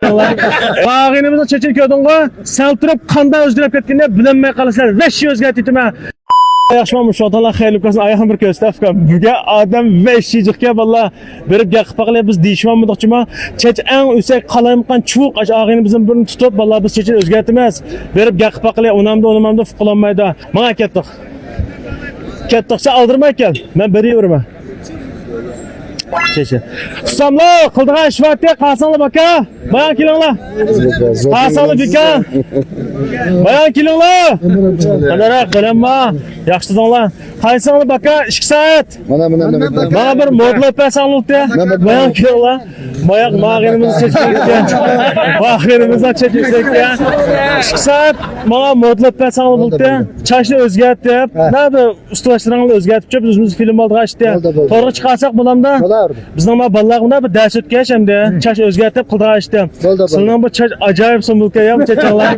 Ağinimizni çeçin köydüngü, sal turib qanday o'zgarib ketganini bilinmay qolasizlar. Vesh o'zgartitma. Yaxshimi shotalar xayrli bo'lsin. Ayağım bir ko'rsatdim. Buga odam vesh yeyjiqga valla berib gaqib qaqlay biz deyishmoqchimi? Chech eng o'sak qalaymiqan chuq ağinimizning birini tutib valla biz chechin o'zgartimiz. Berib gaqib qaqlay unamda fuqlanmaydi. Menga ketdik. Ketdiqcha aldirmay kel. Men beraverman. Çeşe. Tutamla, kıldığa şivatya, qasanlı baka. Bayan kilonla. Qasanlı bika. Bayan kilonla. Qadara, qılamma. Yaxşıdınla. Qasanlı baka, 2 saat. Bana bir modla pasanlık de. Bayan kilonla. Bayak mağinimizi çeçirsek de. Mağinimizi çeçirsek de. 2 saat bana modla pasanlık de. Çaşını özgert de. Nerede ustalaştıranlı özgertip biz özümüz film aldık açtı. Torga çıkarsak bulamda. Bizning bolalarga bir dars o'tkash hamda chash o'zgartib qildiq ishdi. Sizning bu chash ajoyib sumulka ham chechanglar.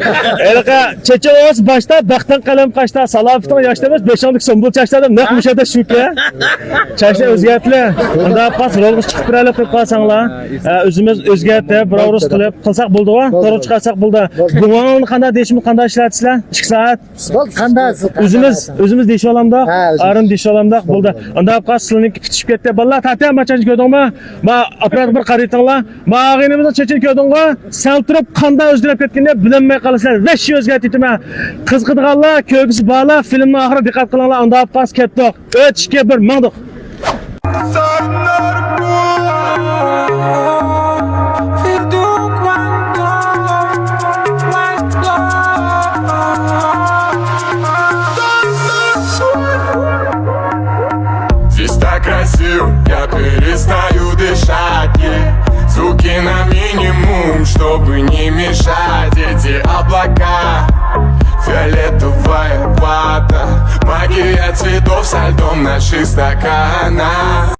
Elqa chechos boshda baxtdan qalam qashda salofdan yoshdamas 5 sumbul chashlardan naq mushada shuka. Chashni o'zgartlar. Unda pas rolga chiqib turalik qilib qolsanglar, o'zimiz o'zgartib, birovuz qilib qilsak bo'ldi-ku, to'g'ri chiqarsak bo'ldi. Bug'onni qanday deyishmi, qanday ishlatsizlar? 2 soat. Qanday? O'zimiz deyish olamda, arim deyish olamda bo'ldi. Unda pas sizlarniki tutishib ketdi. Bolalar tatam machaj ko'rdingmi? Ma apparat bir qaratinglar. Ma ağinimizni chechin ko'rdingmi? Sal turib qanday o'zgarib ketganini bilinmay qolasizlar. Vesh o'zgartitma. Qiziqadiganlar, ko'pisi borlar, filmni oxiri diqqat qilinglar. Unda pas ketdik. O'tishga bir mingdiq. Красив, я перестаю дышать, звуки на минимум, чтобы не мешать. Эти облака, фиолетовая вата, магия цветов со льдом наших стаканах.